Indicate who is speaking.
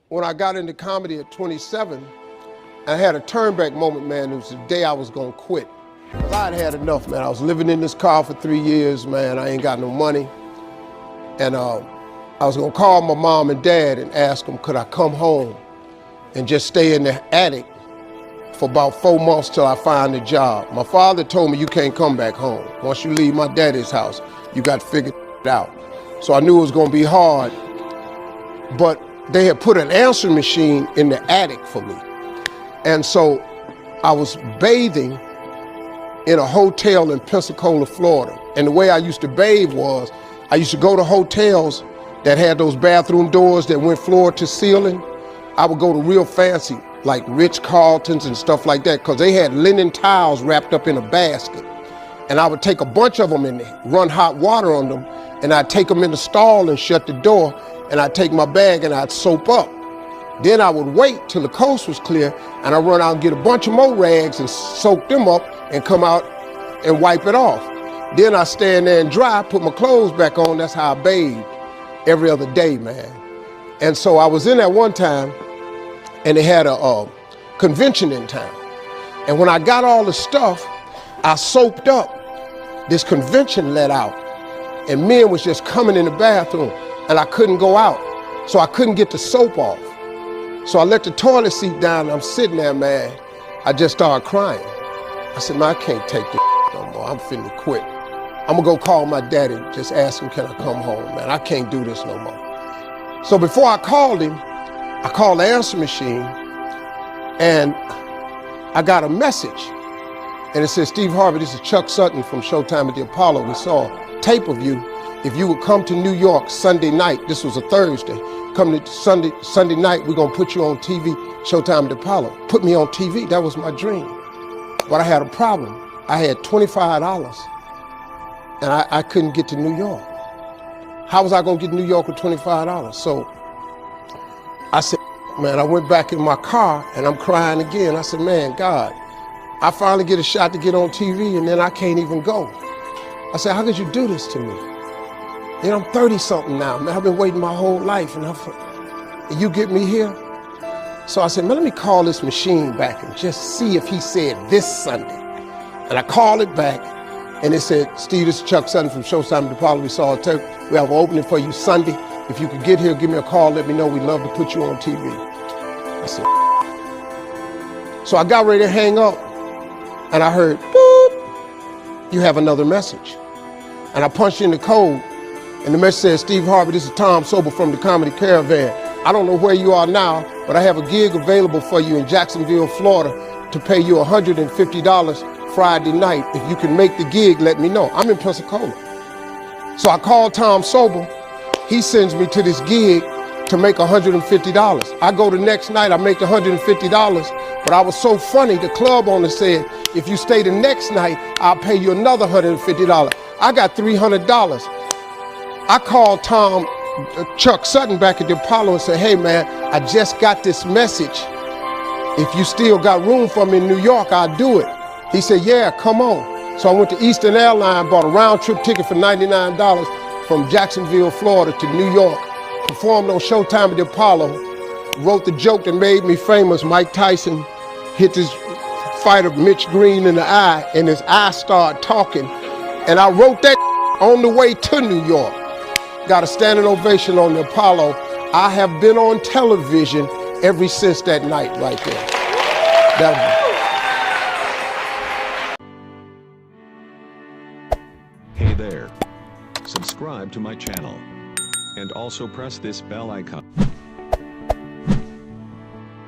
Speaker 1: when I got into comedy at 27, I had a turnback moment, man. It was the day I was gonna quit. Cause I had enough, man. I was living in this car for 3 years, man. I ain't got no money. And I was gonna call my mom and dad and ask them, could I come home and just stay in the attic for about 4 months till I find a job. My father told me, you can't come back home. Once you leave my daddy's house, you got to figure it out. So I knew it was gonna be hard, but they had put an answering machine in the attic for me. And so I was bathing in a hotel in Pensacola, Florida. And the way I used to bathe was, I used to go to hotels that had those bathroom doors that went floor to ceiling. I would go to real fancy, like Ritz-Carltons and stuff like that, because they had linen towels wrapped up in a basket. And I would take a bunch of them and run hot water on them, and I'd take them in the stall and shut the door, and I'd take my bag and I'd soap up. Then I would wait till the coast was clear, and I'd run out and get a bunch of more rags and soak them up and come out and wipe it off. Then I'd stand there and dry, put my clothes back on. That's how I bathed every other day, man. And so I was in there one time, and they had a convention in town. And when I got all the stuff, I soaped up. This convention let out, and men was just coming in the bathroom, and I couldn't go out, so I couldn't get the soap off. So I let the toilet seat down, and I'm sitting there, man. I just started crying. I said, man, I can't take this no more. I'm finna quit. I'm gonna go call my daddy, just ask him, can I come home, man? I can't do this no more. So before I called him, I called the answer machine, and I got a message. And it says, Steve Harvey, this is Chuck Sutton from Showtime at the Apollo. We saw a tape of you. If you would come to New York Sunday night, this was a Thursday, come to Sunday night, we're gonna put you on TV, Showtime at the Apollo. Put me on TV, that was my dream. But I had a problem. I had $25, and I couldn't get to New York. How was I gonna get to New York with $25? So I said, man, I went back in my car and I'm crying again. I said, man, God, I finally get a shot to get on TV and then I can't even go. I said, how could you do this to me? You know, I'm 30-something now, man. I've been waiting my whole life and you get me here? So I said, man, let me call this machine back and just see if he said this Sunday. And I called it back and it said, Steve, this is Chuck Sutton from Showtime at the Apollo. We saw a tape. We have an opening for you Sunday. If you could get here, give me a call, let me know. We'd love to put you on TV. I said, so I got ready to hang up, and I heard, boop, you have another message. And I punched in the code, and the message said, Steve Harvey, this is Tom Sobel from the Comedy Caravan. I don't know where you are now, but I have a gig available for you in Jacksonville, Florida, to pay you $150 Friday night. If you can make the gig, let me know. I'm in Pensacola. So I called Tom Sobel. He sends me to this gig to make $150. I go the next night, I make the $150, but I was so funny, the club owner said, if you stay the next night, I'll pay you another $150. I got $300. I called Chuck Sutton back at the Apollo and said, hey man, I just got this message. If you still got room for me in New York, I'll do it. He said, yeah, come on. So I went to Eastern Airlines, bought a round trip ticket for $99 from Jacksonville, Florida to New York, performed on Showtime at the Apollo, wrote the joke that made me famous. Mike Tyson hit this fighter, Mitch Green, in the eye, and his eye started talking. And I wrote that on the way to New York. Got a standing ovation on the Apollo. I have been on television ever since that night right there.
Speaker 2: Hey there. Subscribe to my channel. And also press this bell icon.